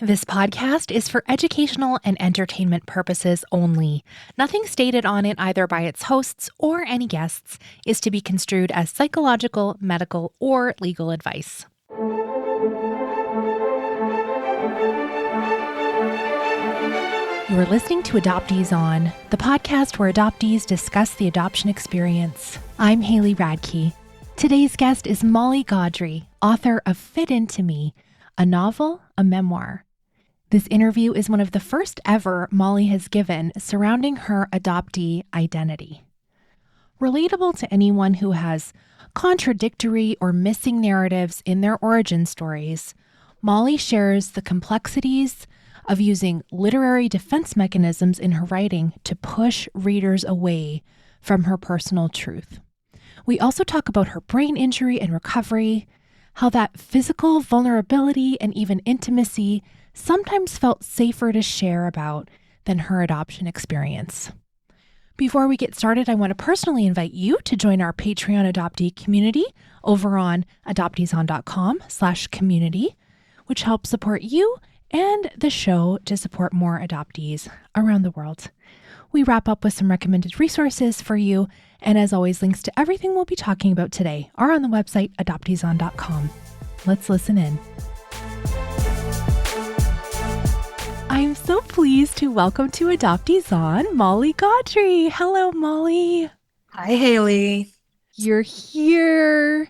This podcast is for educational and entertainment purposes only. Nothing stated on it, either by its hosts or any guests, is to be construed as psychological, medical, or legal advice. You are listening to Adoptees On, the podcast where adoptees discuss the adoption experience. I'm Haley Radke. Today's guest is Molly Gaudry, author of Fit Into Me, a novel, a memoir. This interview is one of the first ever Molly has given surrounding her adoptee identity. Relatable to anyone who has contradictory or missing narratives in their origin stories, Molly shares the complexities of using literary defense mechanisms in her writing to push readers away from her personal truth. We also talk about her brain injury and recovery, how that physical vulnerability and even intimacy sometimes felt safer to share about than her adoption experience. Before we get started, I want to personally invite you to join our Patreon adoptee community over on adopteeson.com/community, which helps support you and the show to support more adoptees around the world. We wrap up with some recommended resources for you, and as always, links to everything we'll be talking about today are on the website adopteeson.com. Let's listen in. I'm so pleased to welcome to Adoptees On, Molly Gaudry. Hello, Molly. Hi, Haley. You're here.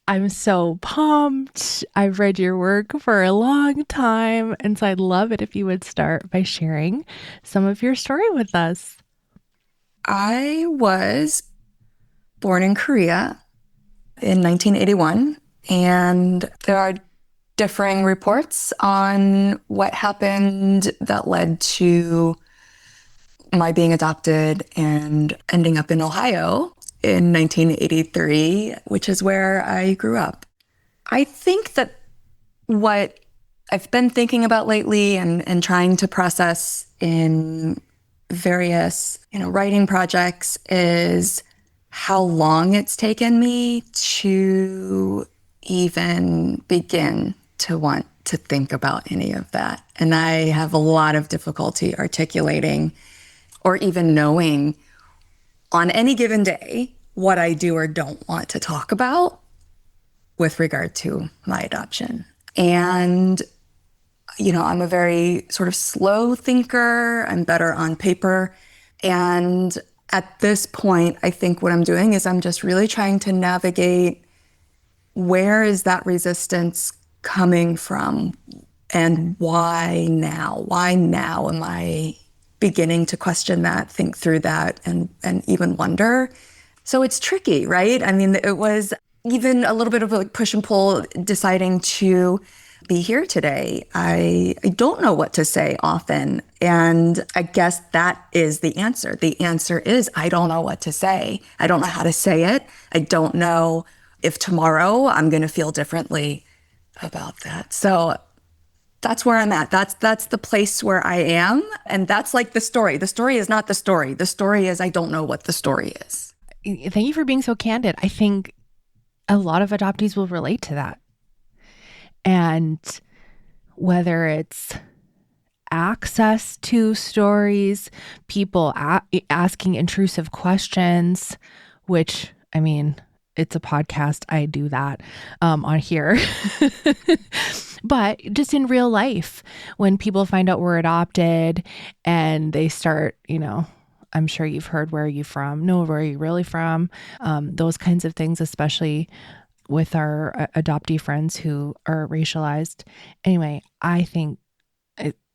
I'm so pumped. I've read your work for a long time, and so I'd love it if you would start by sharing some of your story with us. I was born in Korea in 1981, and there are differing reports on what happened that led to my being adopted and ending up in Ohio in 1983, which is where I grew up. I think that what I've been thinking about lately and trying to process in various, writing projects is how long it's taken me to even begin to want to think about any of that. And I have a lot of difficulty articulating or even knowing on any given day what I do or don't want to talk about with regard to my adoption. And, I'm a very sort of slow thinker. I'm better on paper. And at this point, I think what I'm doing is I'm just really trying to navigate where is that resistance coming from and why now? Why now am I beginning to question that, think through that, and even wonder? So it's tricky, right? I mean, it was even a little bit of a push and pull deciding to be here today. I don't know what to say often. And I guess that is the answer. The answer is I don't know what to say. I don't know how to say it. I don't know if tomorrow I'm going to feel differently about that. So that's where I'm at. That's the place where I am. And that's like the story. The story is not the story. The story is I don't know what the story is. Thank you for being so candid. I think a lot of adoptees will relate to that. And whether it's access to stories, people asking intrusive questions, which, I mean, it's a podcast. I do that on here. But just in real life, when people find out we're adopted and they start, I'm sure you've heard, where are you from? No, where are you really from? Those kinds of things, especially with our adoptee friends who are racialized. Anyway, I think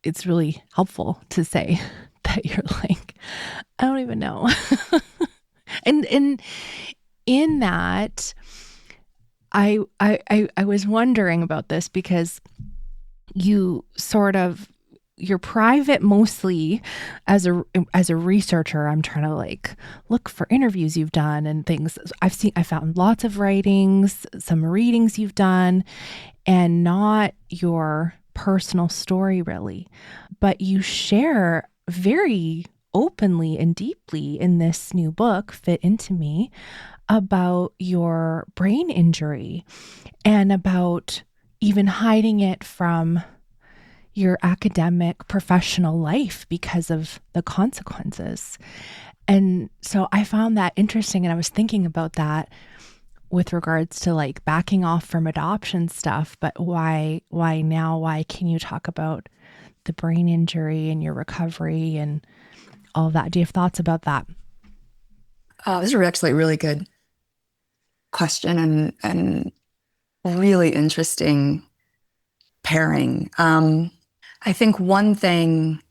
it's really helpful to say that you're like, I don't even know. and in that, I was wondering about this because you're private mostly as a researcher. I'm trying to look for interviews you've done and things. I found lots of writings, some readings you've done, and not your personal story really, but you share very openly and deeply in this new book, Fit Into Me, about your brain injury and about even hiding it from your academic professional life because of the consequences. And so I found that interesting, and I was thinking about that with regards to like backing off from adoption stuff, but why now? Why can you talk about the brain injury and your recovery and all of that? Do you have thoughts about that? This is actually a really good question and really interesting pairing. I think one thing,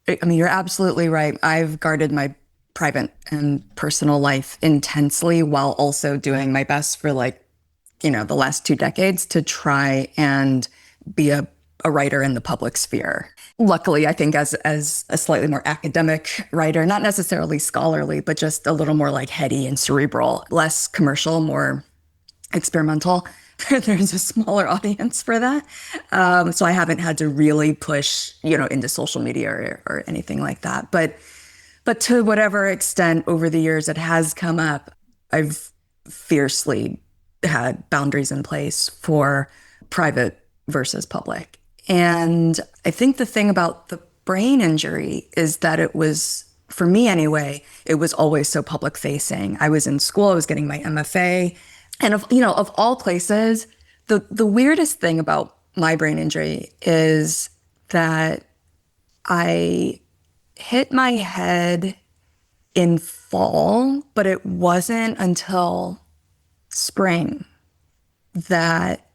I mean, you're absolutely right. I've guarded my private and personal life intensely while also doing my best for the last 2 decades to try and be a writer in the public sphere. Luckily, I think as a slightly more academic writer, not necessarily scholarly, but just a little more like heady and cerebral, less commercial, more experimental. There's a smaller audience for that. So I haven't had to really push, into social media or anything like that. But to whatever extent over the years it has come up, I've fiercely had boundaries in place for private versus public. And I think the thing about the brain injury is that it was, for me anyway, it was always so public facing. I was in school, I was getting my MFA. And of all places, the weirdest thing about my brain injury is that I hit my head in fall, but it wasn't until spring that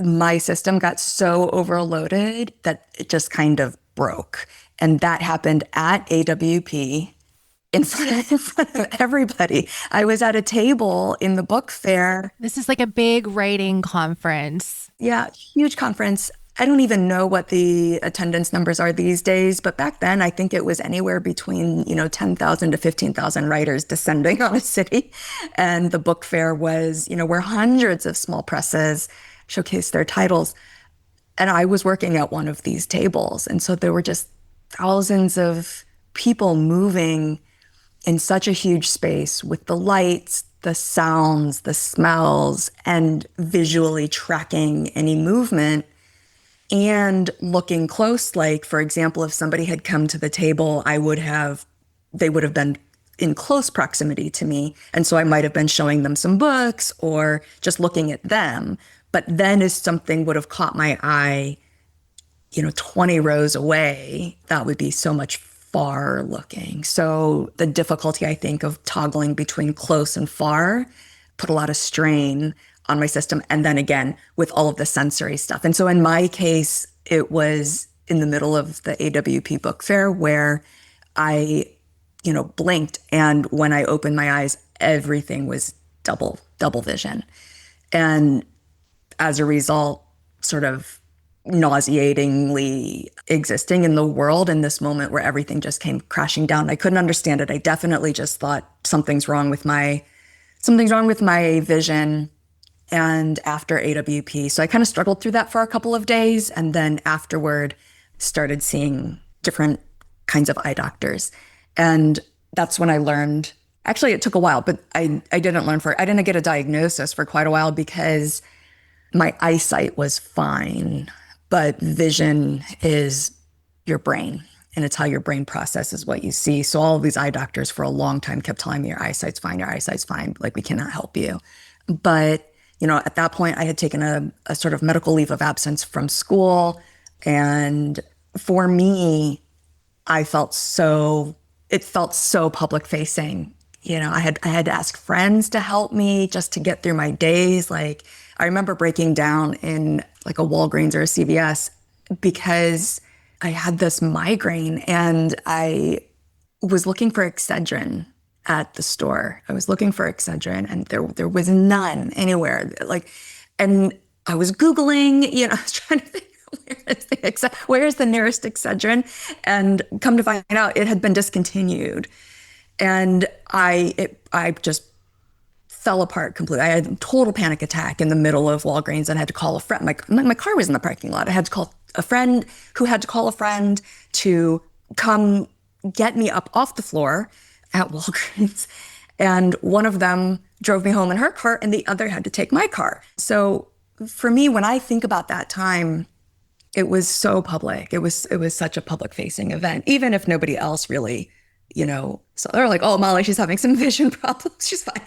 my system got so overloaded that it just kind of broke. And that happened at AWP in front of everybody. I was at a table in the book fair. This is like a big writing conference. Yeah, huge conference. I don't even know what the attendance numbers are these days, but back then I think it was anywhere between, 10,000 to 15,000 writers descending on a city. And the book fair was, where hundreds of small presses showcased their titles. And I was working at one of these tables. And so there were just thousands of people moving in such a huge space with the lights, the sounds, the smells, and visually tracking any movement and looking close. Like, for example, if somebody had come to the table, they would have been in close proximity to me. And so I might have been showing them some books or just looking at them. But then if something would have caught my eye, 20 rows away, that would be so much far looking. So the difficulty, I think, of toggling between close and far put a lot of strain on my system. And then again, with all of the sensory stuff. And so in my case, it was in the middle of the AWP book fair where I, blinked. And when I opened my eyes, everything was double vision. And as a result, sort of nauseatingly existing in the world in this moment where everything just came crashing down. I couldn't understand it. I definitely just thought something's wrong with my vision. And after AWP, so I kind of struggled through that for a couple of days, and then afterward started seeing different kinds of eye doctors. And that's when I learned, actually it took a while, but I didn't get a diagnosis for quite a while because my eyesight was fine. But vision is your brain, and it's how your brain processes what you see. So all of these eye doctors for a long time kept telling me, your eyesight's fine, like we cannot help you. But, at that point I had taken a sort of medical leave of absence from school. And for me, it felt so public facing. I had to ask friends to help me just to get through my days. Like, I remember breaking down in like a Walgreens or a CVS because I had this migraine and I was looking for Excedrin at the store. I was looking for Excedrin and there was none anywhere. And I was Googling, I was trying to think, where's the nearest Excedrin? And come to find out it had been discontinued. And I just fell apart completely. I had a total panic attack in the middle of Walgreens and I had to call a friend. My car was in the parking lot. I had to call a friend who had to call a friend to come get me up off the floor at Walgreens. And one of them drove me home in her car and the other had to take my car. So for me, when I think about that time, it was so public. It was such a public facing event, even if nobody else really, so they're like, oh, Molly, she's having some vision problems. She's fine.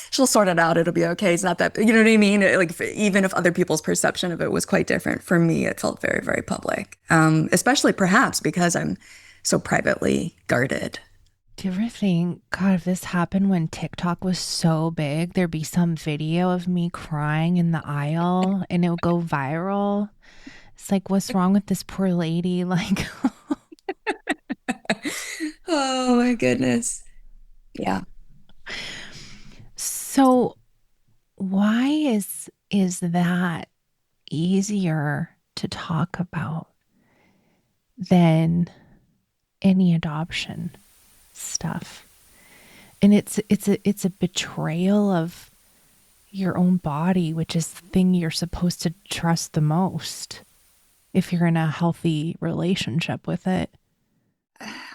She'll sort it out. It'll be okay. It's not that, you know what I mean? Like, even if other people's perception of it was quite different, for me, it felt very, very public. Especially perhaps because I'm so privately guarded. Do you ever think, God, if this happened when TikTok was so big, there'd be some video of me crying in the aisle and it would go viral? It's like, what's wrong with this poor lady? Like, Oh my goodness. Yeah. so why is that easier to talk about than any adoption stuff? And it's a betrayal of your own body, which is the thing you're supposed to trust the most if you're in a healthy relationship with it.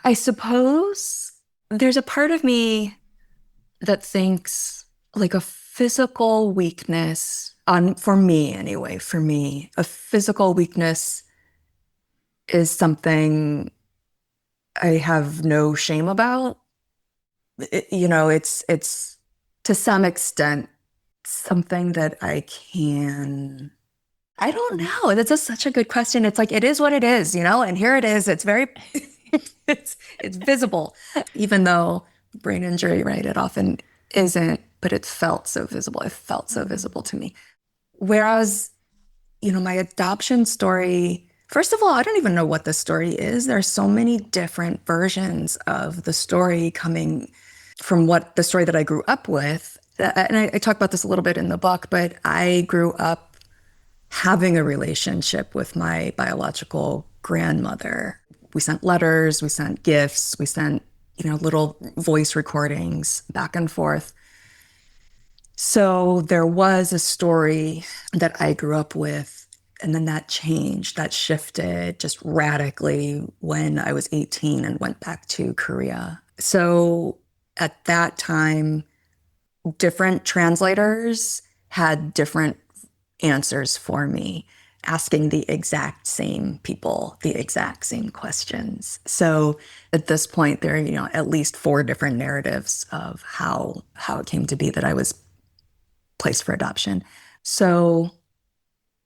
I suppose there's a part of me that thinks like a physical weakness for me anyway, a physical weakness is something I have no shame about. It's to some extent something that I don't know. That's such a good question. It's like, it is what it is, and here it is. It's very, it's visible, even though brain injury, right? It often isn't, but it felt so visible. It felt so visible to me. Whereas, my adoption story, first of all, I don't even know what the story is. There's so many different versions of the story coming from the story that I grew up with. And I talk about this a little bit in the book, but I grew up having a relationship with my biological grandmother. We sent letters, we sent gifts, we sent, little voice recordings back and forth. So there was a story that I grew up with, and then that changed, that shifted just radically when I was 18 and went back to Korea. So at that time, different translators had different answers for me, asking the exact same people the exact same questions. So at this point, there are, at least 4 different narratives of how it came to be that I was placed for adoption. So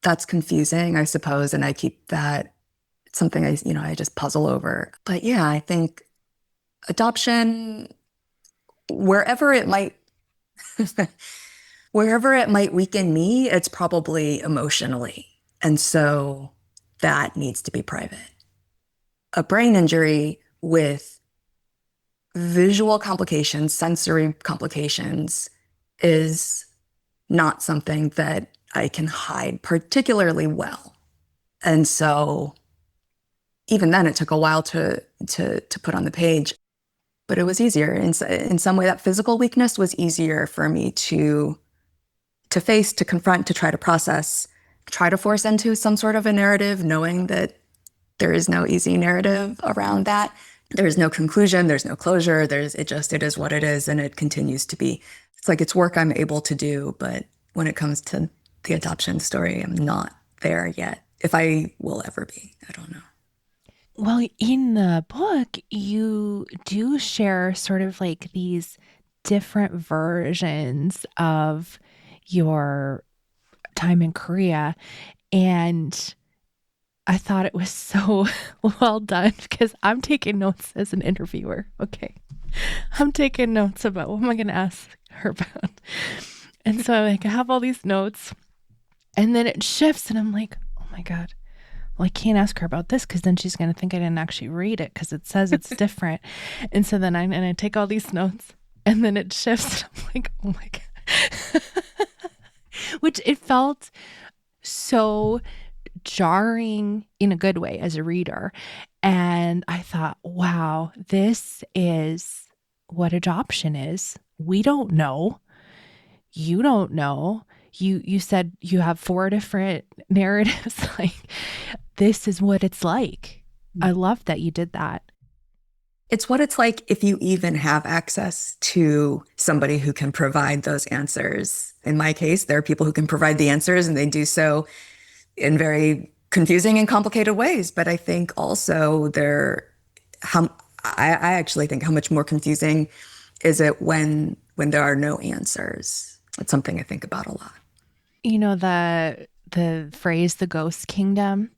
that's confusing, I suppose, and I keep that. It's something I just puzzle over. But yeah, I think adoption, wherever it might weaken me, it's probably emotionally. And so that needs to be private. A brain injury with visual complications, sensory complications, is not something that I can hide particularly well. And so even then, it took a while to put on the page. But it was easier. In some way, that physical weakness was easier for me to face, to confront, to try to process, try to force into some sort of a narrative, knowing that there is no easy narrative around that. There is no conclusion. There's no closure. It is what it is. And it continues to be. It's like it's work I'm able to do. But when it comes to the adoption story, I'm not there yet. If I will ever be, I don't know. Well, in the book, you do share sort of like these different versions of your time in Korea. And I thought it was so well done because I'm taking notes as an interviewer. Okay. I'm taking notes about what am I going to ask her about. And so I have all these notes and then it shifts and I'm like, oh my God. Well, I can't ask her about this because then she's going to think I didn't actually read it because it says it's different. And so then I take all these notes and then it shifts. And I'm like, oh my God. Which it felt so jarring in a good way as a reader. And I thought, wow, this is what adoption is. We don't know. You don't know. You said you have 4 different narratives. Like, this is what it's like. I love that you did that. It's what it's like if you even have access to somebody who can provide those answers. In my case, there are people who can provide the answers and they do so in very confusing and complicated ways. But I think also how I actually think how much more confusing is it when there are no answers. It's something I think about a lot. You know, the phrase the ghost kingdom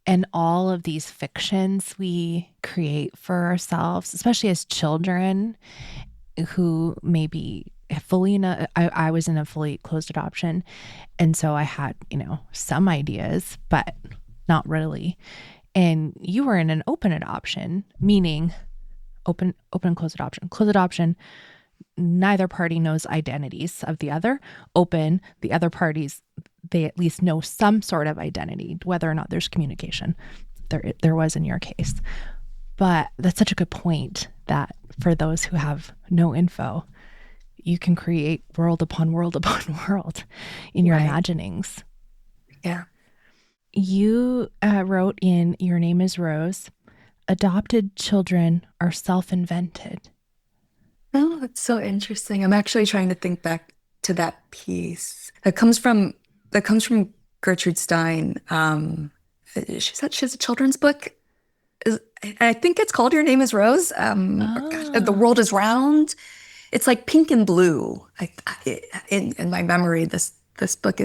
and all of these fictions we create for ourselves, especially as children who maybe I was in a fully closed adoption. And so I had, some ideas, but not really. And you were in an open adoption, meaning open and closed adoption. Closed adoption, neither party knows identities of the other. Open, the other parties, they at least know some sort of identity, whether or not there's communication. There was in your case. But that's such a good point that for those who have no info, you can create world upon world upon world in your imaginings. Yeah. You wrote in Your Name is Rose, adopted children are self-invented. Oh, that's so interesting. I'm actually trying to think back to that piece. That comes from Gertrude Stein. She has a children's book. I think it's called Your Name is Rose. The World is Round. It's like pink and blue. In my memory, this book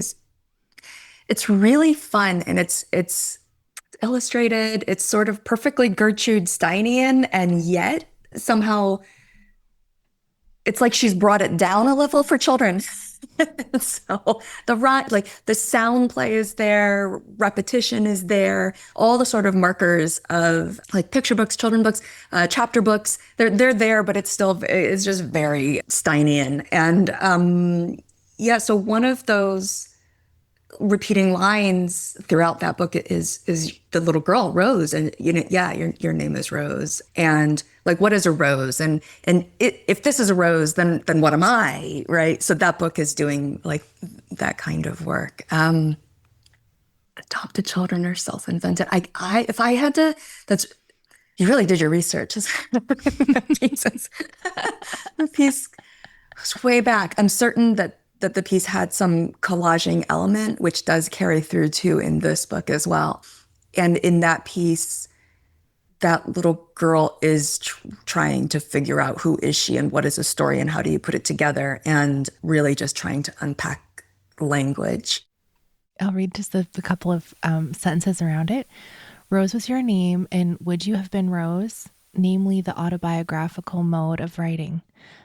it's really fun, and it's illustrated. It's sort of perfectly Gertrude Steinian, and yet somehow it's like she's brought it down a level for children. So the sound play is there, repetition is there, all the sort of markers of like picture books, children books, chapter books. They're there, but it's just very Steinian. And so one of those repeating lines throughout that book is the little girl Rose, and your name is Rose, and like, what is a rose, and if this is a rose, then what am I, right? So that book is doing like that kind of work. Adopted children are self-invented. If I had to, you really did your research. The piece was way back. I'm certain that the piece had some collaging element, which does carry through too in this book as well. And in that piece, that little girl is trying to figure out who is she and what is a story and how do you put it together, and really just trying to unpack language. I'll read just a couple of sentences around it. Rose was your name, and would you have been Rose? Namely, the autobiographical mode of writing.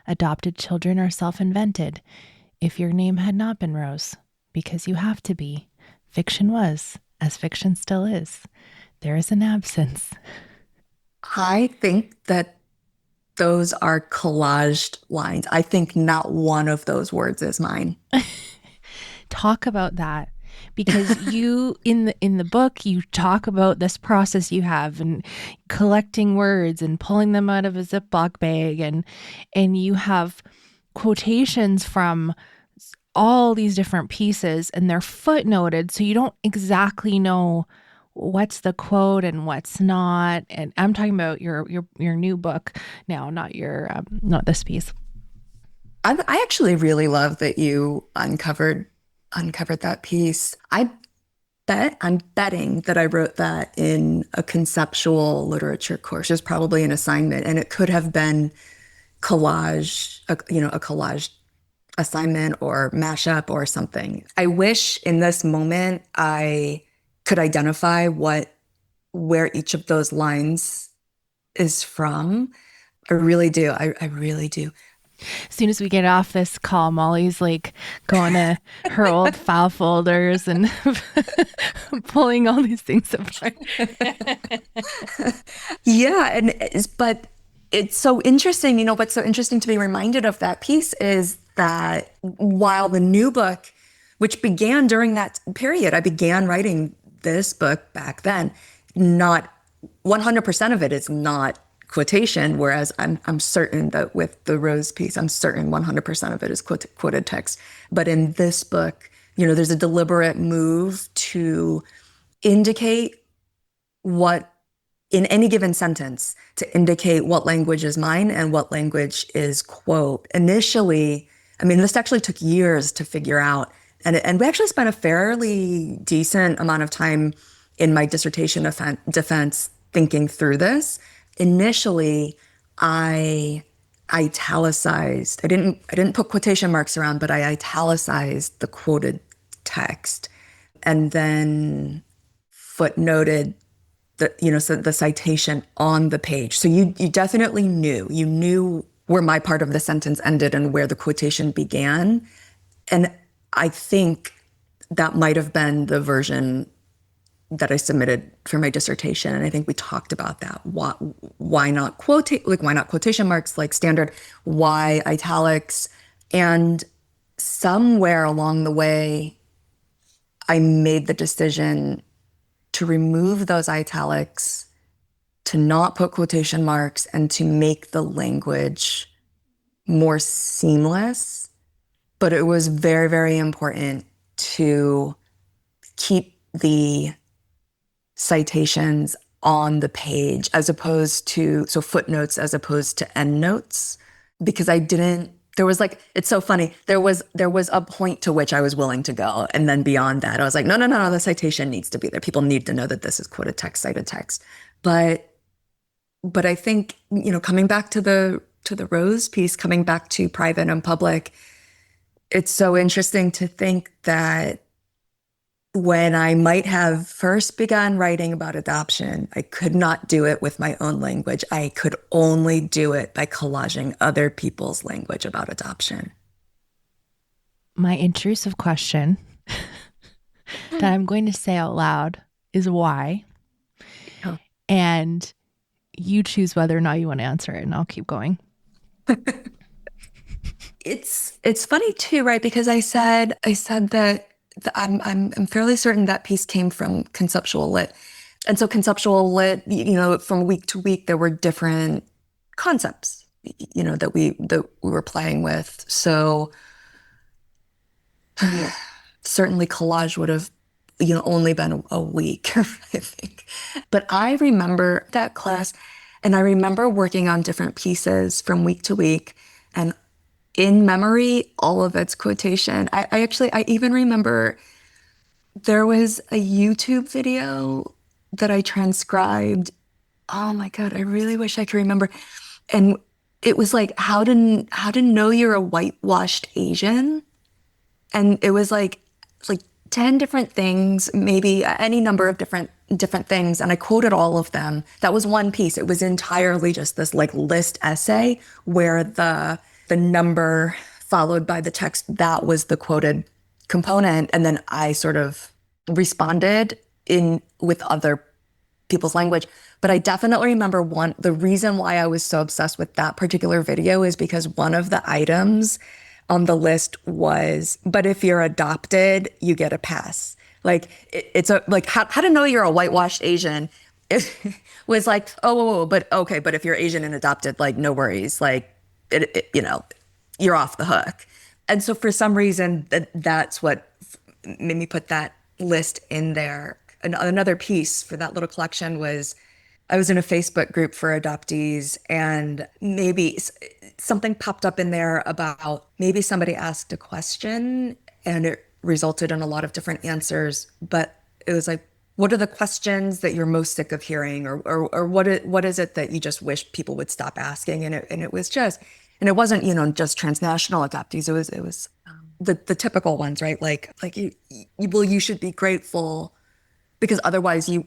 Adopted children are self-invented. If your name had not been Rose, because you have to be. Fiction was, as fiction still is. There is an absence. I think that those are collaged lines. I think not one of those words is mine. Talk about that, because you in the book you talk about this process you have and collecting words and pulling them out of a Ziploc bag, and you have quotations from all these different pieces, and they're footnoted, so you don't exactly know what's the quote and what's not. And I'm talking about your new book now, not this piece. I actually really love that you uncovered that piece. I'm betting that I wrote that in a conceptual literature course. It was probably an assignment, and it could have been a collage assignment or mashup or something. I wish in this moment I could identify where each of those lines is from. I really do. I really do. As soon as we get off this call, Molly's like going to her old file folders and pulling all these things apart. Yeah, but it's so interesting. What's so interesting to be reminded of that piece is that while the new book, which began during that period, I began writing this book back then, not 100% of it is not quotation, whereas I'm certain that with the Rose piece, I'm certain 100% of it is quoted text. But in this book, there's a deliberate move to indicate what, in any given sentence, to indicate what language is mine and what language is quote. Initially, this actually took years to figure out. And we actually spent a fairly decent amount of time in my dissertation defense thinking through this, initially I italicized. I didn't put quotation marks around, but I italicized the quoted text and then footnoted so the citation on the page. So you definitely knew where my part of the sentence ended and where the quotation began. And I think that might have been the version that I submitted for my dissertation. And I think we talked about that. Why not why not quotation marks like standard? Why italics? And somewhere along the way, I made the decision to remove those italics, to not put quotation marks, and to make the language more seamless. But it was very, very important to keep the citations on the page as opposed to, so footnotes as opposed to endnotes, because it's so funny. There was a point to which I was willing to go. And then beyond that, I was like, no, the citation needs to be there. People need to know that this is quoted text, cited text. But I think, coming back to the Rose piece, coming back to private and public, it's so interesting to think that when I might have first begun writing about adoption, I could not do it with my own language. I could only do it by collaging other people's language about adoption. My intrusive question that I'm going to say out loud is why? Oh. And you choose whether or not you want to answer it, and I'll keep going. It's funny too, right? Because I said that I'm fairly certain that piece came from conceptual lit. And so conceptual lit, from week to week, there were different concepts, that we were playing with. So certainly collage would have, only been a week, I think. But I remember that class, and I remember working on different pieces from week to week, and in memory, all of its quotation. I even remember there was a YouTube video that I transcribed. Oh my God, I really wish I could remember. And it was like, how to know you're a whitewashed Asian. And it was like 10 different things, maybe any number of different things. And I quoted all of them. That was one piece. It was entirely just this list essay where the number followed by the text, that was the quoted component. And then I sort of responded with other people's language. But I definitely remember the reason why I was so obsessed with that particular video is because one of the items on the list was, but if you're adopted, you get a pass. It's how to know you're a whitewashed Asian. It was like, but if you're Asian and adopted, no worries. You're off the hook. And so for some reason, that's what made me put that list in there. Another piece for that little collection was, I was in a Facebook group for adoptees, and maybe something popped up in there about maybe somebody asked a question and it resulted in a lot of different answers. But it was like, what are the questions that you're most sick of hearing, or what is it that you just wish people would stop asking? And it was just, and it wasn't just transnational adoptees. It was the typical ones, right? You should be grateful because otherwise you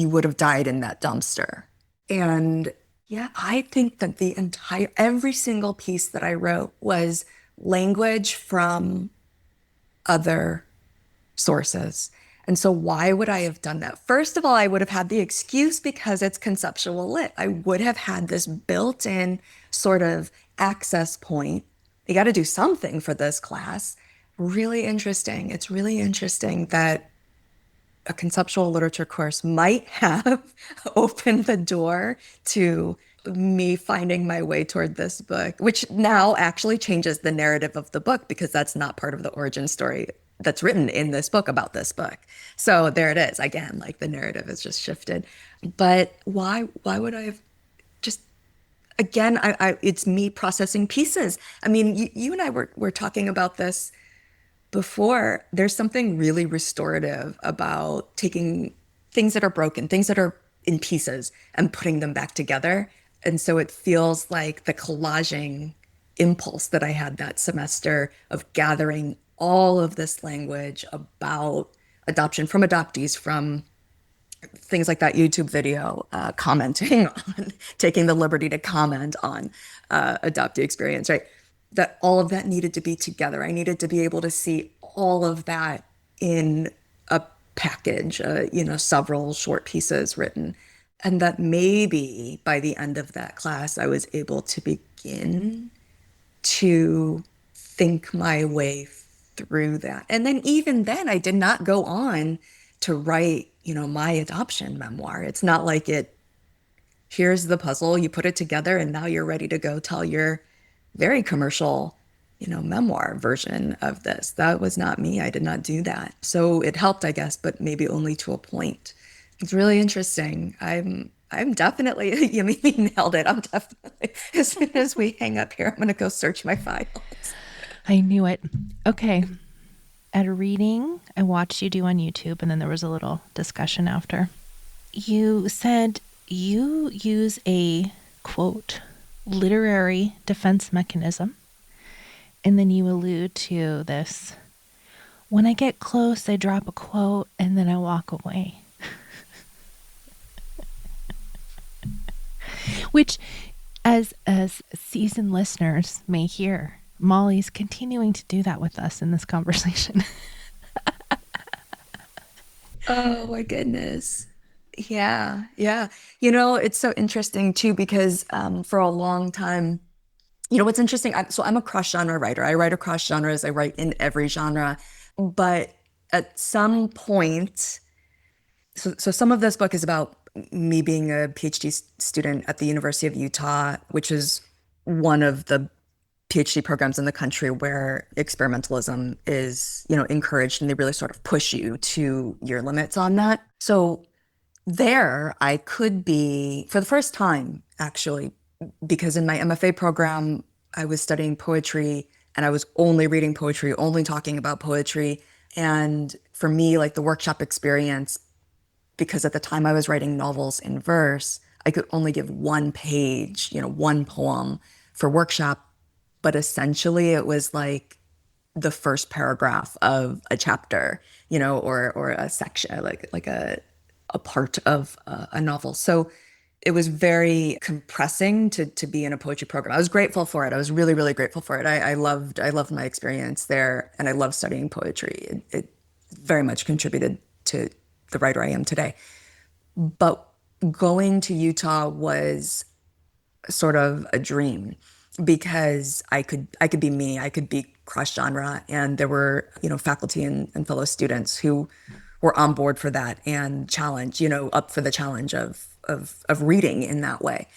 would have died in that dumpster. And yeah, I think that every single piece that I wrote was language from other sources. And so why would I have done that? First of all, I would have had the excuse because it's conceptual lit. I would have had this built-in sort of access point. You got to do something for this class. Really interesting. It's really interesting that a conceptual literature course might have opened the door to me finding my way toward this book, which now actually changes the narrative of the book because that's not part of the origin story that's written in this book about this book. So there it is. Again, the narrative has just shifted. But why would I have just, again, it's me processing pieces. I mean, you and I were talking about this before. There's something really restorative about taking things that are broken, things that are in pieces, and putting them back together. And so it feels like the collaging impulse that I had that semester of gathering all of this language about adoption from adoptees, from things like that YouTube video, commenting on, taking the liberty to comment on adoptee experience, right? That all of that needed to be together. I needed to be able to see all of that in a package, several short pieces written. And that maybe by the end of that class, I was able to begin to think my way through that. And then even then, I did not go on to write, my adoption memoir. It's not like here's the puzzle, you put it together, and now you're ready to go tell your very commercial, memoir version of this. That was not me. I did not do that. So it helped, I guess, but maybe only to a point. It's really interesting. I'm definitely, you maybe nailed it. I'm definitely, as soon as we hang up here, I'm going to go search my files. I knew it. Okay. At a reading I watched you do on YouTube, and then there was a little discussion after. You said you use a, quote, literary defense mechanism. And then you allude to this. When I get close, I drop a quote and then I walk away. Which, as seasoned listeners may hear, Molly's continuing to do that with us in this conversation. Oh my goodness. Yeah, yeah. It's so interesting too, because for a long time, what's interesting, so I'm a cross-genre writer. I write across genres. I write in every genre. But at some point, so some of this book is about me being a PhD student at the University of Utah, which is one of the PhD programs in the country where experimentalism is, encouraged, and they really sort of push you to your limits on that. So there I could be, for the first time, actually, because in my MFA program, I was studying poetry and I was only reading poetry, only talking about poetry. And for me, like the workshop experience, because at the time I was writing novels in verse, I could only give one page, one poem for workshop. But essentially it was like the first paragraph of a chapter, or a section, like a part of a novel. So it was very compressing to be in a poetry program. I was grateful for it. I was really, really grateful for it. I loved my experience there, and I love studying poetry. It very much contributed to the writer I am today. But going to Utah was sort of a dream, because I could be me, I could be cross genre, and there were faculty and fellow students who were on board for that and challenge, up for the challenge of reading in that way.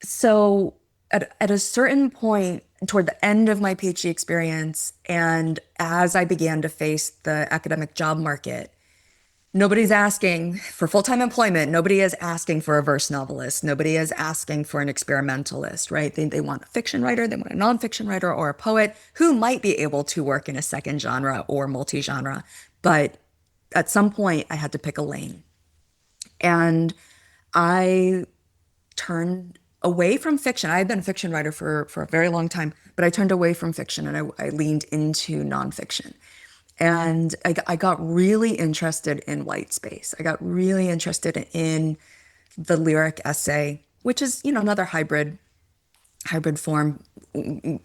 So at a certain point toward the end of my PhD experience, and as I began to face the academic job market, nobody's asking for full-time employment. Nobody is asking for a verse novelist. Nobody is asking for an experimentalist, right? They want a fiction writer, they want a nonfiction writer, or a poet who might be able to work in a second genre or multi-genre. But at some point, I had to pick a lane. And I turned away from fiction. I had been a fiction writer for a very long time, but I turned away from fiction and I leaned into nonfiction. And I got really interested in white space. I got really interested in the lyric essay, which is, another hybrid form,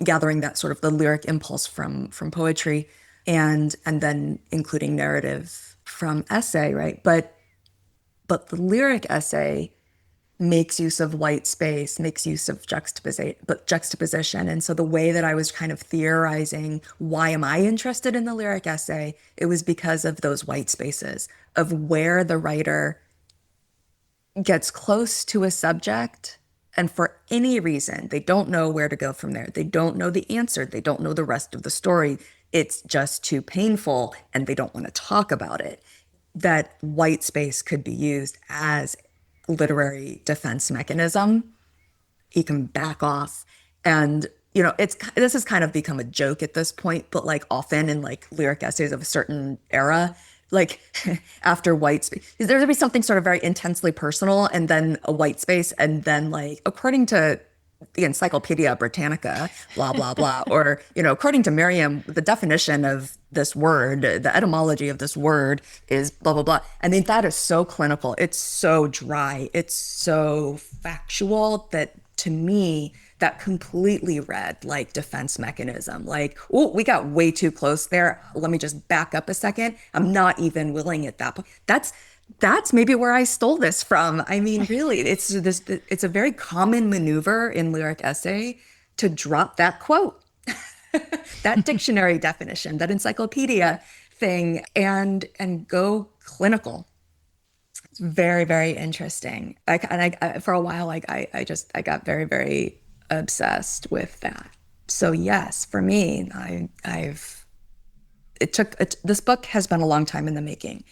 gathering that sort of the lyric impulse from poetry, and then including narrative from essay, right? But the lyric essay makes use of white space, makes use of juxtaposition. And so the way that I was kind of theorizing, why am I interested in the lyric essay? It was because of those white spaces, of where the writer gets close to a subject, and for any reason, they don't know where to go from there. They don't know the answer. They don't know the rest of the story. It's just too painful, and they don't want to talk about it. That white space could be used as literary defense mechanism. You can back off. And, this has kind of become a joke at this point, but like often in like lyric essays of a certain era, like after white space. There's gonna be something sort of very intensely personal and then a white space and then like according to the Encyclopedia Britannica, blah, blah, blah. Or, according to Merriam, the definition of this word, the etymology of this word is blah, blah, blah. I mean, that is so clinical. It's so dry. It's so factual that to me, that completely read like defense mechanism. Like, oh, we got way too close there. Let me just back up a second. I'm not even willing at that point. That's maybe where I stole this from. I mean, really, it's a very common maneuver in lyric essay to drop that quote, that dictionary definition, that encyclopedia thing, and go clinical. It's very, very interesting. For a while, like I got very, very obsessed with that. So yes, for me, this book has been a long time in the making.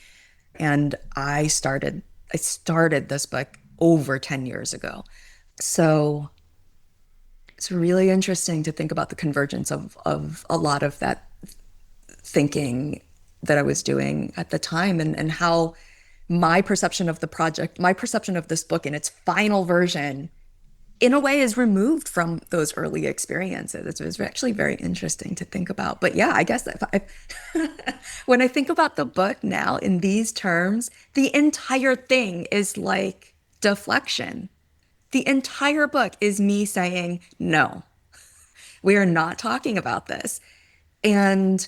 And I started this book over 10 years ago. So it's really interesting to think about the convergence of a lot of that thinking that I was doing at the time and how my perception of the project, my perception of this book in its final version, in a way is removed from those early experiences. It's actually very interesting to think about. But yeah, I guess when I think about the book now in these terms, the entire thing is like deflection. The entire book is me saying, no, we are not talking about this. And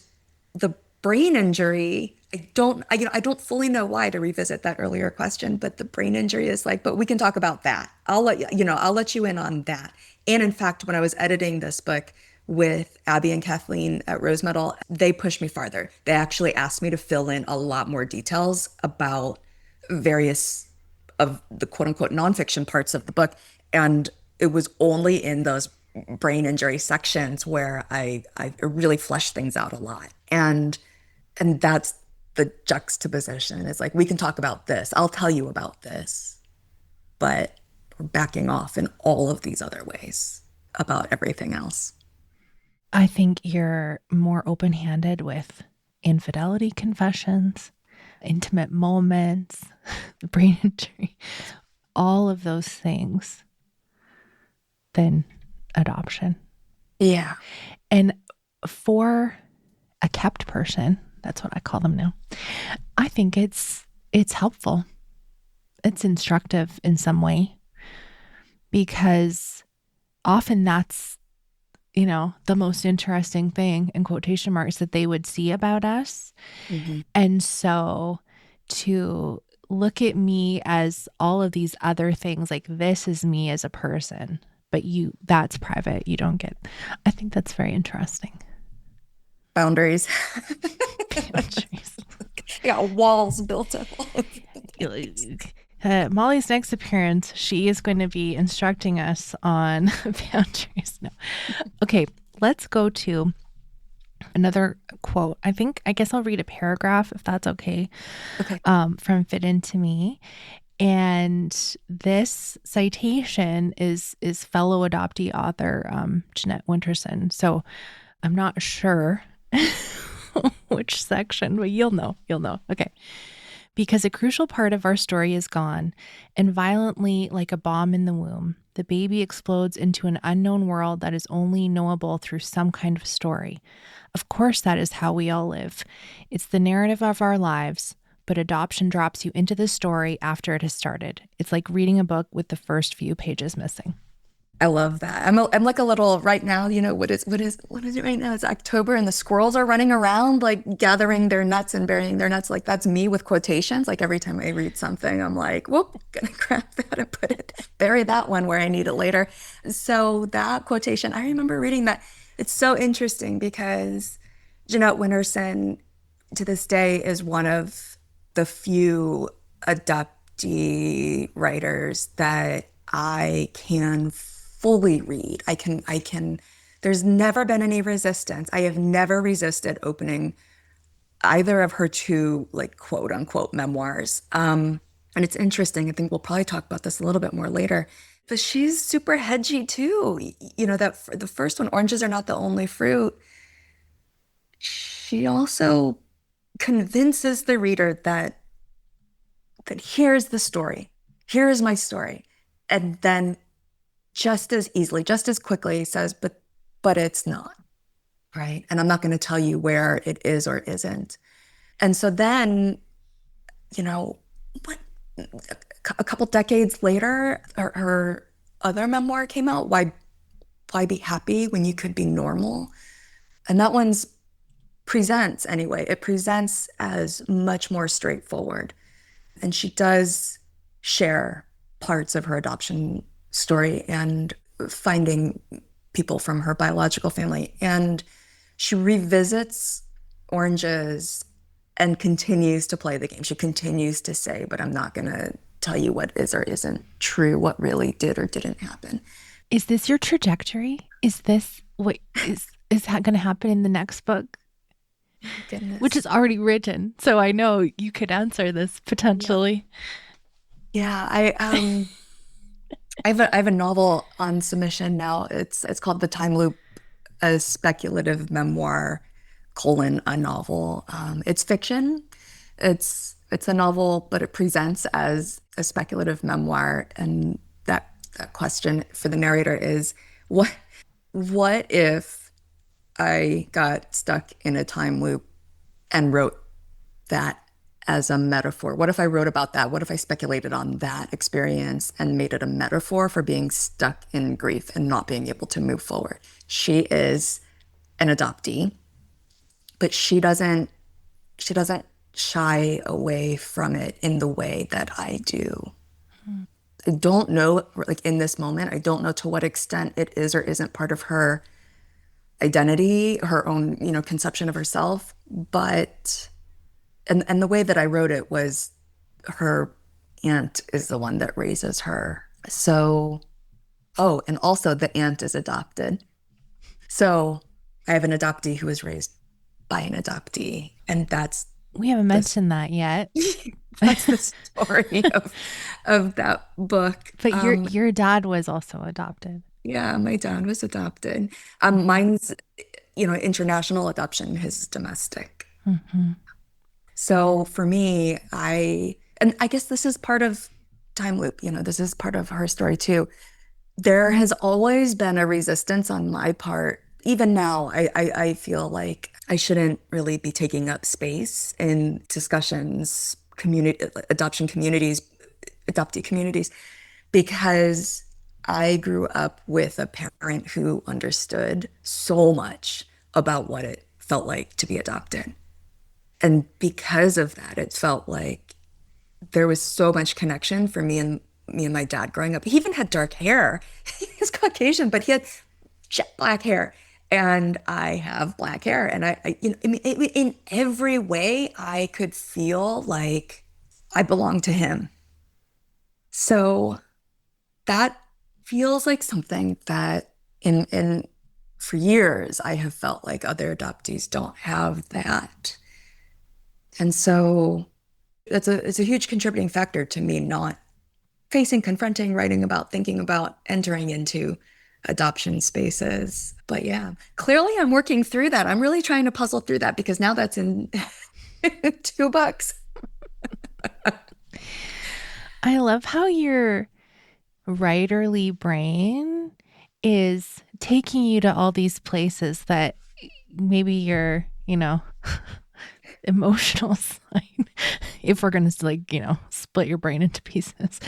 the brain injury, I don't fully know why to revisit that earlier question, but the brain injury is like, but we can talk about that. I'll let you in on that. And in fact, when I was editing this book with Abby and Kathleen at Rose Medal, they pushed me farther. They actually asked me to fill in a lot more details about various of the quote unquote nonfiction parts of the book. And it was only in those brain injury sections where I really fleshed things out a lot. And that's the juxtaposition. It's like, we can talk about this. I'll tell you about this, but we're backing off in all of these other ways about everything else. I think you're more open-handed with infidelity confessions, intimate moments, the brain injury, all of those things than adoption. Yeah. And for a kept person, that's what I call them now, I think it's helpful. It's instructive in some way, because often that's, the most interesting thing in quotation marks that they would see about us. Mm-hmm. And so to look at me as all of these other things, like this is me as a person, but that's private. You don't get, I think that's very interesting. Boundaries. Boundaries. I got walls built up. Molly's next appearance, she is going to be instructing us on boundaries. No. Okay, let's go to another quote. I guess I'll read a paragraph if that's okay. Okay. From Fit Into Me. And this citation is fellow adoptee author Jeanette Winterson. So I'm not sure which section, but you'll know. Okay. Because a crucial part of our story is gone, and violently, like a bomb in the womb, the baby explodes into an unknown world that is only knowable through some kind of story. Of course, that is how we all live. It's the narrative of our lives, but adoption drops you into the story after it has started. It's like reading a book with the first few pages missing. I love that. I'm like a little right now, what is it right now? It's October and the squirrels are running around like gathering their nuts and burying their nuts. Like that's me with quotations. Like every time I read something, I'm like, whoop, gonna grab that and bury that one where I need it later. So that quotation, I remember reading that. It's so interesting because Jeanette Winterson to this day is one of the few adoptee writers that I can fully read. I can, there's never been any resistance. I have never resisted opening either of her two, like, quote unquote memoirs. And it's interesting. I think we'll probably talk about this a little bit more later, but she's super hedgy too. That the first one, Oranges Are Not the Only Fruit. She also convinces the reader that here's the story, here is my story, and then just as easily, just as quickly says, but it's not, right? And I'm not going to tell you where it is or isn't. And so then, you know, what, a couple decades later, her other memoir came out, Why Be Happy When You Could Be Normal? And that one's presents anyway, it presents as much more straightforward. And she does share parts of her adoption story and finding people from her biological family. And she revisits oranges and continues to play the game. She continues to say, but I'm not going to tell you what is or isn't true, what really did or didn't happen. Is this your trajectory? Is this what is that going to happen in the next book? Goodness. Which is already written. So I know you could answer this potentially. Yeah, I have a novel on submission now. It's called The Time Loop, a speculative memoir, a novel. It's fiction. It's a novel, but it presents as a speculative memoir. And that question for the narrator is, what if I got stuck in a time loop and wrote that as a metaphor? What if I wrote about that? What if I speculated on that experience and made it a metaphor for being stuck in grief and not being able to move forward? She is an adoptee, but she doesn't shy away from it in the way that I do. I don't know, like in this moment, I don't know to what extent it is or isn't part of her identity, her own, conception of herself. But, and the way that I wrote it was her aunt is the one that raises her. So, and also the aunt is adopted. So I have an adoptee who was raised by an adoptee. And we haven't mentioned that yet. That's the story of that book. But your dad was also adopted. Yeah, my dad was adopted. Mine's, international adoption. His is domestic. Mm-hmm. So for me, I guess this is part of Time Loop. This is part of her story too. There has always been a resistance on my part. Even now, I feel like I shouldn't really be taking up space in discussions, adoption communities, adoptee communities, because I grew up with a parent who understood so much about what it felt like to be adopted. And because of that, it felt like there was so much connection for me and my dad growing up. He even had dark hair. He's Caucasian, but he had jet black hair. And I have black hair. And in every way, I could feel like I belonged to him. So that feels like something that for years, I have felt like other adoptees don't have that. And so it's a huge contributing factor to me not confronting, writing about, thinking about entering into adoption spaces. But yeah, clearly I'm working through that. I'm really trying to puzzle through that because now that's in 2 books. I love how your writerly brain is taking you to all these places that maybe your, emotional side, if we're going to split your brain into pieces,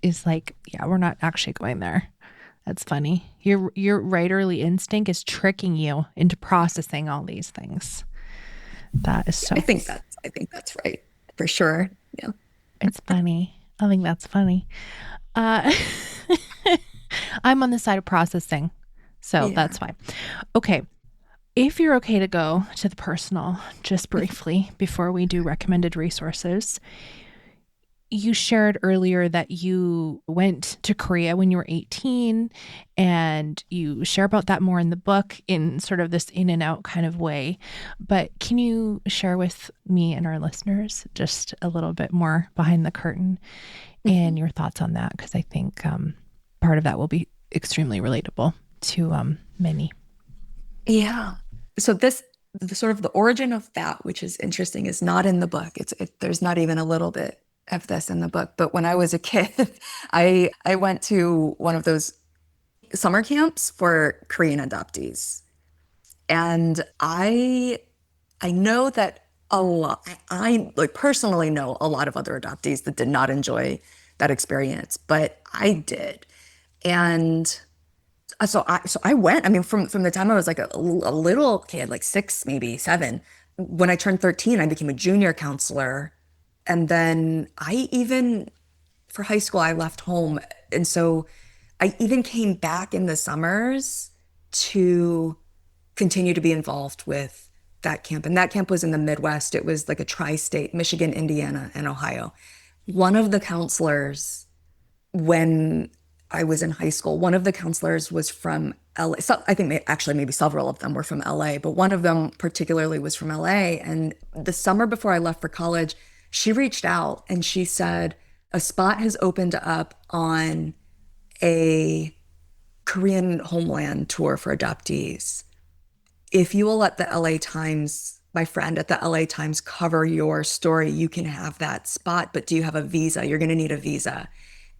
is like, yeah, we're not actually going there. That's funny. Your writerly instinct is tricking you into processing all these things. That is so. I think that's right for sure. Yeah, it's funny. I think that's funny. I'm on the side of processing, so that's fine. Okay. If you're okay to go to the personal, just briefly, before we do recommended resources, you shared earlier that you went to Korea when you were 18, and you share about that more in the book in sort of this in and out kind of way. But can you share with me and our listeners just a little bit more behind the curtain and your thoughts on that? Because I think part of that will be extremely relatable to many. Yeah. So the sort of the origin of that, which is interesting, is not in the book. There's not even a little bit of this in the book. But when I was a kid, I went to one of those summer camps for Korean adoptees. And I know that a lot, I like personally know a lot of other adoptees that did not enjoy that experience, but I did. And so I went, I mean, from the time I was like a little kid, like 6, maybe 7, when I turned 13, I became a junior counselor. And then for high school, I left home. And so I even came back in the summers to continue to be involved with that camp. And that camp was in the Midwest. It was like a tri-state, Michigan, Indiana, and Ohio. One of the counselors, when I was in high school, one of the counselors was from LA. So I think actually maybe several of them were from LA, but one of them particularly was from LA. And the summer before I left for college, she reached out and she said, a spot has opened up on a Korean homeland tour for adoptees. If you will let the LA Times, my friend at the LA Times, cover your story, you can have that spot. But do you have a visa? You're going to need a visa.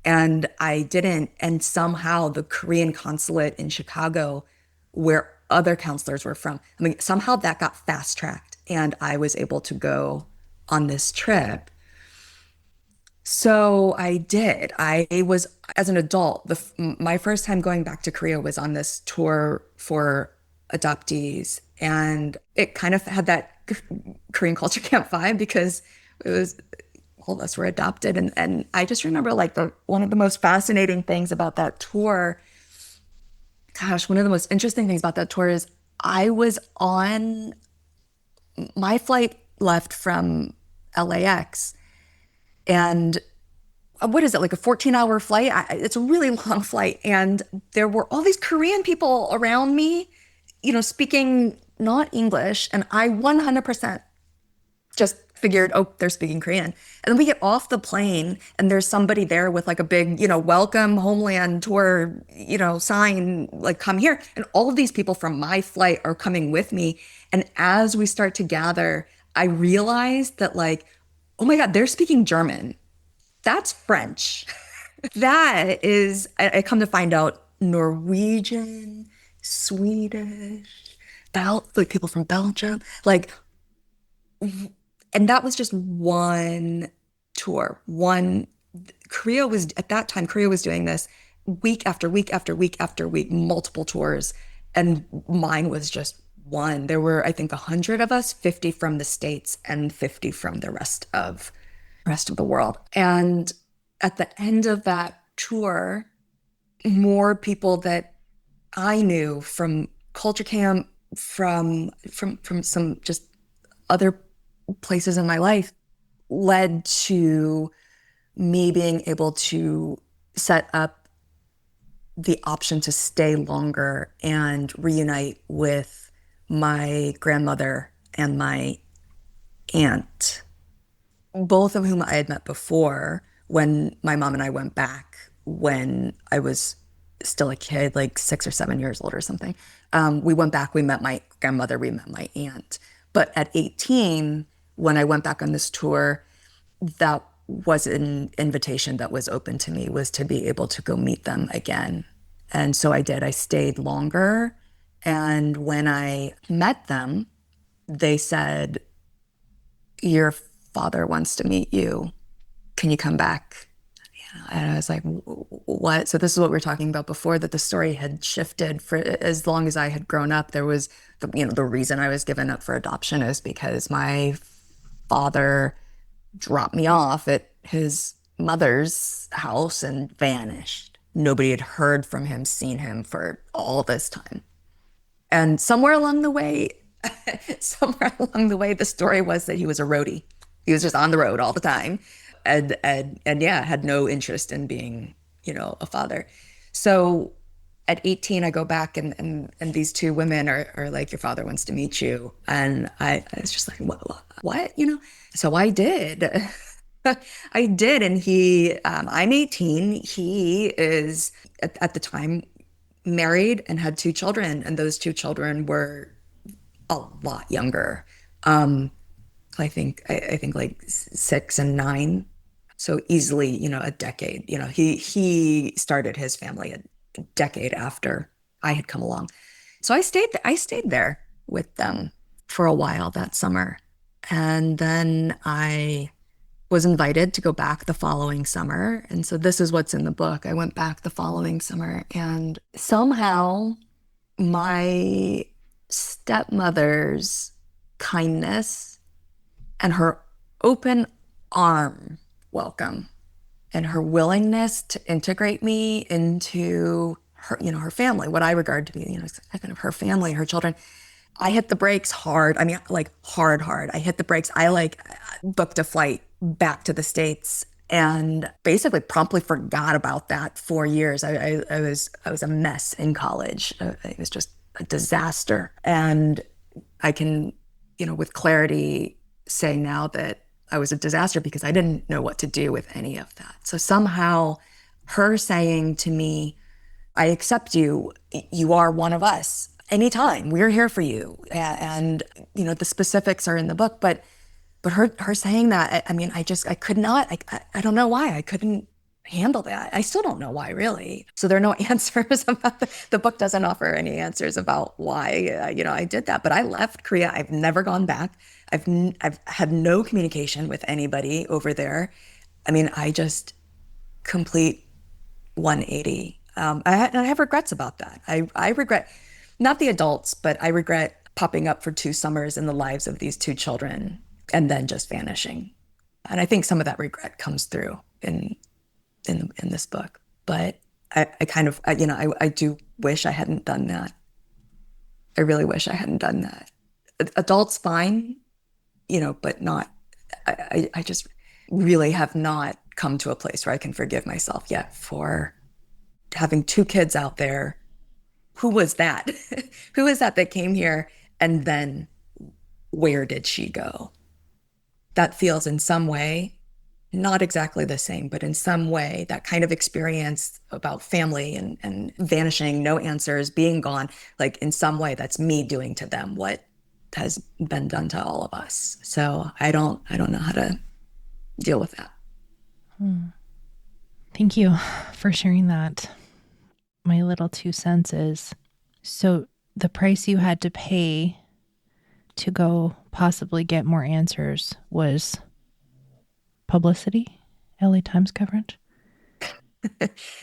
And I didn't. And somehow the Korean consulate in Chicago, where other counselors were from, I mean, somehow that got fast tracked and I was able to go on this trip. So I did. I was, as an adult, my first time going back to Korea was on this tour for adoptees. And it kind of had that Korean culture camp vibe because it was, all of us were adopted. And I just remember like one of the most fascinating things about that tour, one of the most interesting things about that tour is my flight left from LAX. And what is it, like a 14-hour flight? It's a really long flight. And there were all these Korean people around me, speaking not English. And I 100% just figured, oh, they're speaking Korean. And then we get off the plane and there's somebody there with like a big, welcome homeland tour, sign, like come here. And all of these people from my flight are coming with me. And as we start to gather, I realized that like, oh my God, they're speaking German. That's French. That is, I come to find out, Norwegian, Swedish, like people from Belgium, like, and that was just one tour. At that time, Korea was doing this week after week after week after week, multiple tours. And mine was just one. There were, I think, 100 of us, 50 from the States and 50 from the rest of the world. And at the end of that tour, more people that I knew from culture camp, from some just other places in my life, led to me being able to set up the option to stay longer and reunite with my grandmother and my aunt, both of whom I had met before when my mom and I went back when I was still a kid, like 6 or 7 years old or something. We went back, we met my grandmother, we met my aunt. But at 18, when I went back on this tour, that was an invitation that was open to me, was to be able to go meet them again. And so I did. I stayed longer. And when I met them, they said, your father wants to meet you. Can you come back? And I was like, what? So this is what we were talking about before, that the story had shifted for as long as I had grown up. There was, the reason I was given up for adoption is because my father dropped me off at his mother's house and vanished. Nobody had heard from him, seen him for all this time. And somewhere along the way, the story was that he was a roadie. He was just on the road all the time. And yeah, had no interest in being, a father. So at 18, I go back and these two women are like, your father wants to meet you. And I was just like, what? So I did. I did. And I'm 18. He is at the time married and had 2 children. And those 2 children were a lot younger. I think like 6 and 9. So easily, a decade. He started his family a decade after I had come along. So I stayed there with them for a while that summer. And then I was invited to go back the following summer. And so this is what's in the book. I went back the following summer, and somehow my stepmother's kindness and her open arm welcome and her willingness to integrate me into her family, what I regard to be, kind of her family, her children. I hit the brakes hard. I mean, like hard, hard. I hit the brakes. I like booked a flight back to the States and basically promptly forgot about that 4 years. I was a mess in college. It was just a disaster. And I can, with clarity say now that I was a disaster because I didn't know what to do with any of that. So somehow her saying to me, I accept you. You are one of us. Anytime, we're here for you. And the specifics are in the book, but her saying that, I mean, I could not. I don't know why I couldn't handle that. I still don't know why, really. So there are no answers about the book doesn't offer any answers about why I did that. But I left Korea. I've never gone back. I've had no communication with anybody over there. I mean, I just complete 180. I have regrets about that. I regret, not the adults, but I regret popping up for 2 summers in the lives of these 2 children and then just vanishing. And I think some of that regret comes through in this book. But I kind of, I do wish I hadn't done that. I really wish I hadn't done that. Adults, fine, but not, I just really have not come to a place where I can forgive myself yet for having 2 kids out there. Who was that? Who is that came here? And then where did she go? That feels in some way, not exactly the same, but in some way, that kind of experience about family and vanishing, no answers, being gone, like in some way, that's me doing to them what has been done to all of us. So I don't know how to deal with that. Thank you for sharing that. My little 2 cents is, so the price you had to pay to go possibly get more answers was publicity, LA Times coverage?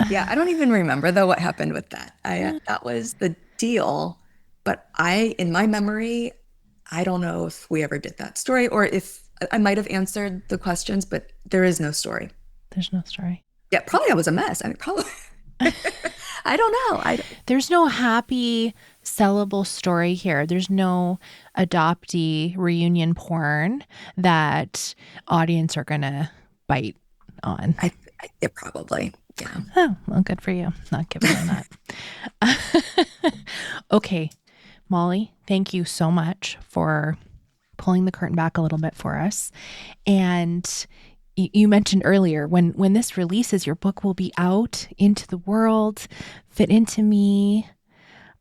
Yeah, I don't even remember though what happened with that. That was the deal, but in my memory, I don't know if we ever did that story or if I might have answered the questions, but there is no story. There's no story. Yeah, probably I was a mess. I mean, probably. I don't know. There's no happy, sellable story here. There's no adoptee reunion porn that audience are going to bite on. It probably, yeah. Oh, well, good for you. Not giving them that. Okay, Molly, thank you so much for pulling the curtain back a little bit for us. And you mentioned earlier, when this releases, your book will be out into the world. Fit Into Me,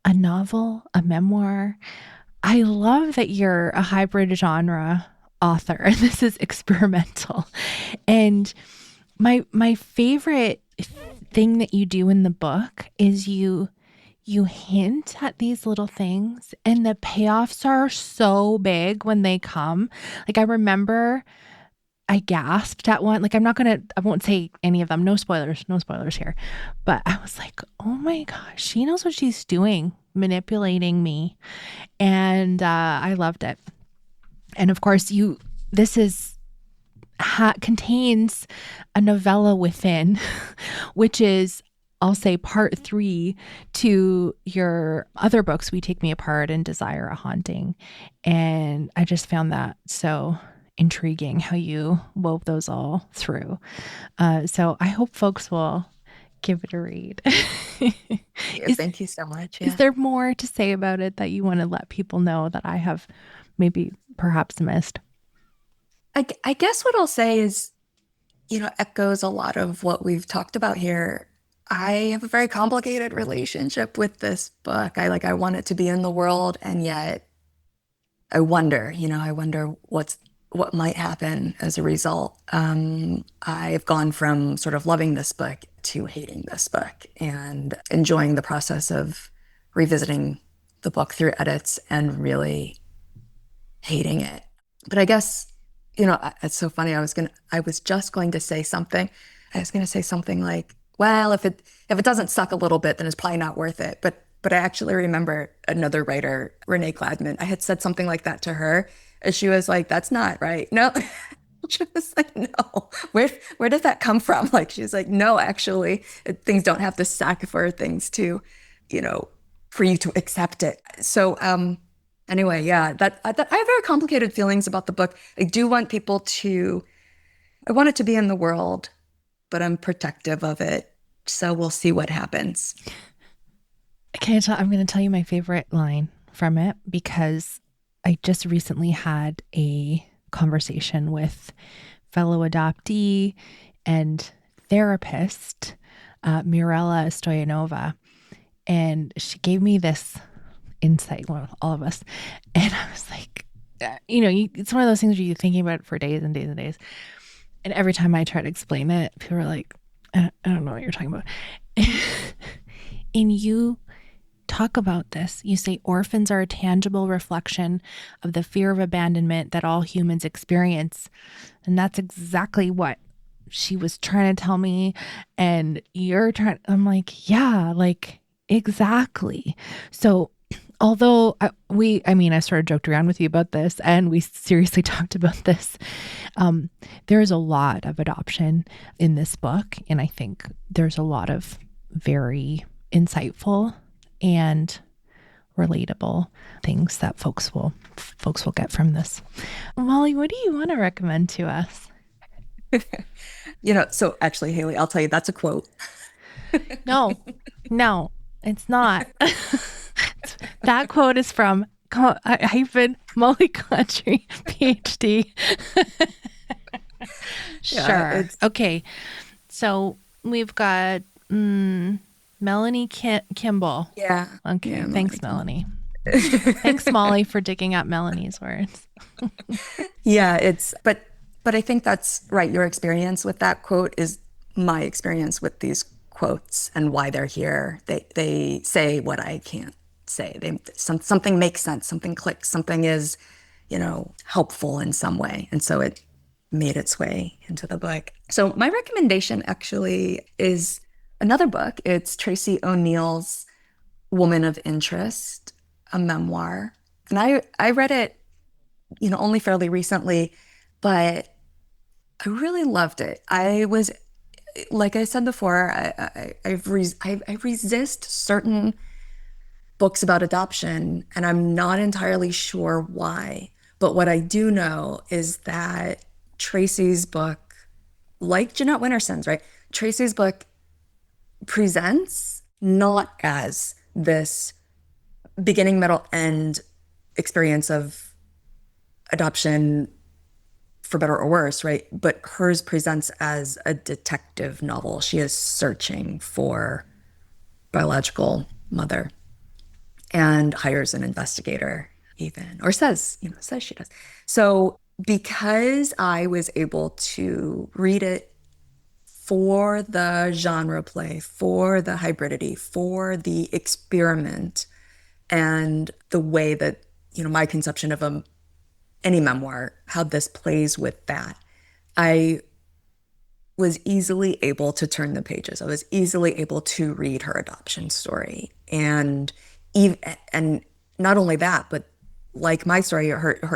a novel, a memoir. I love that you're a hybrid genre author, and this is experimental. And my favorite thing that you do in the book is you hint at these little things, and the payoffs are so big when they come. Like, I remember I gasped at one. Like, I won't say any of them. No spoilers here. But I was like, oh my gosh, she knows what she's doing, manipulating me. And I loved it. And of course, this contains a novella within, which is, I'll say, part 3 to your other books, We Take Me Apart and Desire a Haunting. And I just found that so intriguing how you wove those all through. So I hope folks will give it a read. Thank you so much. Yeah. Is there more to say about it that you want to let people know that I have maybe perhaps missed? I guess what I'll say is, echoes a lot of what we've talked about here. I have a very complicated relationship with this book. I want it to be in the world, and yet I wonder what might happen as a result. I've gone from sort of loving this book to hating this book and enjoying the process of revisiting the book through edits and really hating it. But I guess, it's so funny. I was just going to say something. I was going to say something like, well, if it doesn't suck a little bit, then it's probably not worth it. But I actually remember another writer, Renee Gladman. I had said something like that to her, and she was like, "That's not right." No, she was like, "No, where did that come from?" Like she's like, "No, actually, things don't have to suck for things to, for you to accept it." So, anyway, yeah, I have very complicated feelings about the book. I want it to be in the world, but I'm protective of it. So we'll see what happens. I'm going to tell you my favorite line from it because I just recently had a conversation with fellow adoptee and therapist, Mirella Stoyanova, and she gave me this insight, well, all of us, and I was like, it's one of those things where you're thinking about it for days and days and days, and every time I try to explain it, people are like, I don't know what you're talking about. And you talk about this. You say orphans are a tangible reflection of the fear of abandonment that all humans experience. And that's exactly what she was trying to tell me. And I'm like, yeah, like exactly. So although I sort of joked around with you about this and we seriously talked about this, there is a lot of adoption in this book. And I think there's a lot of very insightful and relatable things that folks will get from this. Molly, what do you want to recommend to us? So actually, Haley, I'll tell you, that's a quote. No, it's not. That quote is from Molly Gaudry, PhD. Sure. Okay. So we've got Melanie Kimball. Yeah. Okay. Yeah, Thanks, Melanie. Thanks, Molly, for digging up Melanie's words. Yeah, but I think that's right. Your experience with that quote is my experience with these quotes and why they're here. They say what I can't say. Something makes sense, something clicks, something is, helpful in some way. And so it made its way into the book. So my recommendation actually is another book. It's Tracy O'Neill's Woman of Interest, a memoir. And I read it, only fairly recently, but I really loved it. I was, like I said before, I resist certain books about adoption, and I'm not entirely sure why. But what I do know is that Tracy's book, like Jeanette Winterson's, right? Tracy's book presents not as this beginning, middle, end experience of adoption, for better or worse, right? But hers presents as a detective novel. She is searching for biological mother and hires an investigator even, or says she does. So because I was able to read it for the genre play, for the hybridity, for the experiment, and the way that, my conception of any memoir, how this plays with that, I was easily able to turn the pages. I was easily able to read her adoption story. And not only that, but like my story,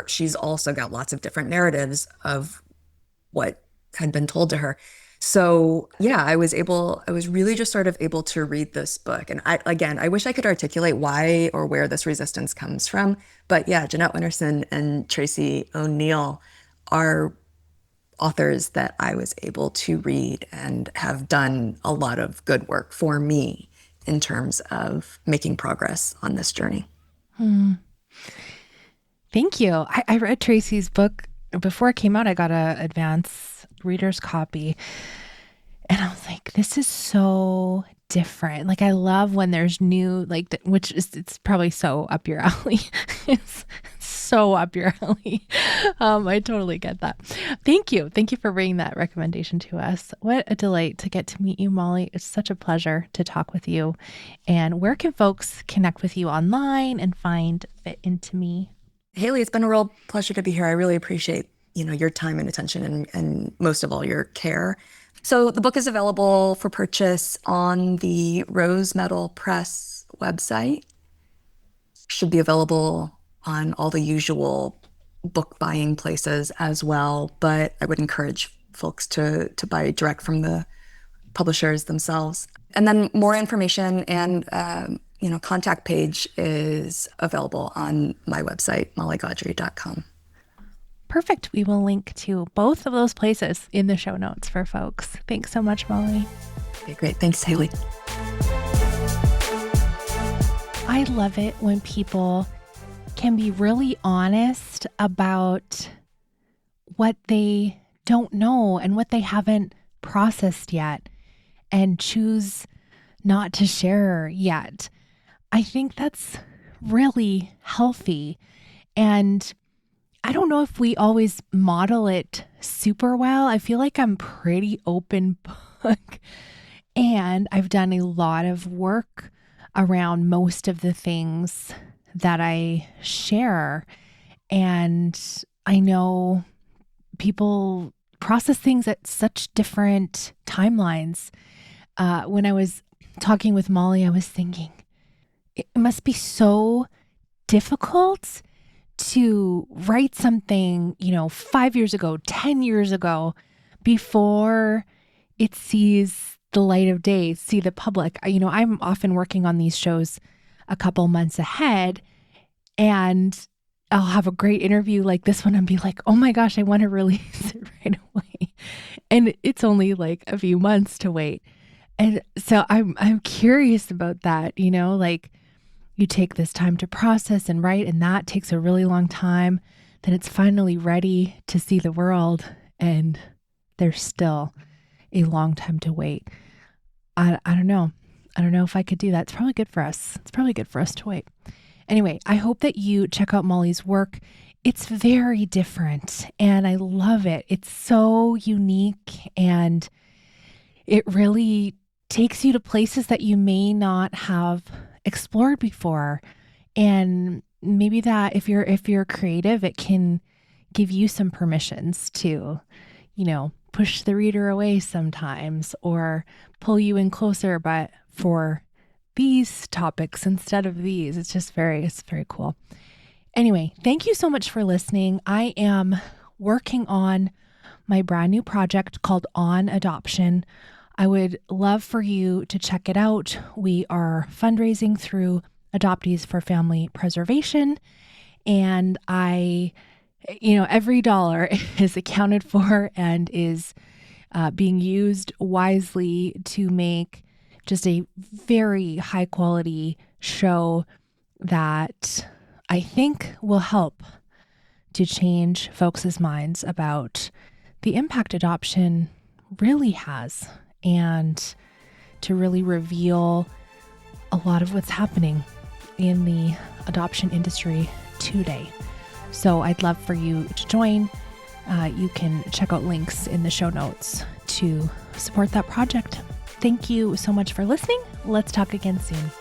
she's also got lots of different narratives of what had been told to her. So yeah, I was really just sort of able to read this book. And I wish I could articulate why or where this resistance comes from. But yeah, Jeanette Winterson and Tracy O'Neill are authors that I was able to read and have done a lot of good work for me in terms of making progress on this journey. Thank you. I read Tracy's book before it came out. I got an advance reader's copy. And I was like, this is so different. Like I love when there's new, like, which is, it's probably so up your alley. It's so up your alley. I totally get that. Thank you. Thank you for bringing that recommendation to us. What a delight to get to meet you, Molly. It's such a pleasure to talk with you. And where can folks connect with you online and find Fit Into Me? Haley, it's been a real pleasure to be here. I really appreciate, your time and attention and most of all, your care. So the book is available for purchase on the Rose Metal Press website. Should be available on all the usual book buying places as well, but I would encourage folks to buy direct from the publishers themselves. And then more information and contact page is available on my website, mollygaudry.com. Perfect. We will link to both of those places in the show notes for folks. Thanks so much, Molly. Okay, great. Thanks, Haley. I love it when people can be really honest about what they don't know and what they haven't processed yet and choose not to share yet. I think that's really healthy. And I don't know if we always model it super well. I feel like I'm pretty open book and I've done a lot of work around most of the things that I share. And I know people process things at such different timelines. When I was talking with Molly, I was thinking it must be so difficult to write something, 5 years ago, 10 years ago, before it sees the light of day, see the public. I'm often working on these shows a couple months ahead, and I'll have a great interview like this one and be like, oh my gosh, I want to release it right away. And it's only like a few months to wait. And so I'm curious about that, like you take this time to process and write, and that takes a really long time. Then it's finally ready to see the world, and there's still a long time to wait. I don't know. I don't know if I could do that. It's probably good for us. It's probably good for us to wait. Anyway, I hope that you check out Molly's work. It's very different, and I love it. It's so unique, and it really takes you to places that you may not have explored before. And maybe that if you're creative, it can give you some permissions to, push the reader away sometimes or pull you in closer, but for these topics instead of these. It's very cool. Anyway, thank you so much for listening. I am working on my brand new project called On Adoption. I would love for you to check it out. We are fundraising through Adoptees for Family Preservation, and every dollar is accounted for and is being used wisely to make just a very high quality show that I think will help to change folks' minds about the impact adoption really has, and to really reveal a lot of what's happening in the adoption industry today. So I'd love for you to join. You can check out links in the show notes to support that project. Thank you so much for listening. Let's talk again soon.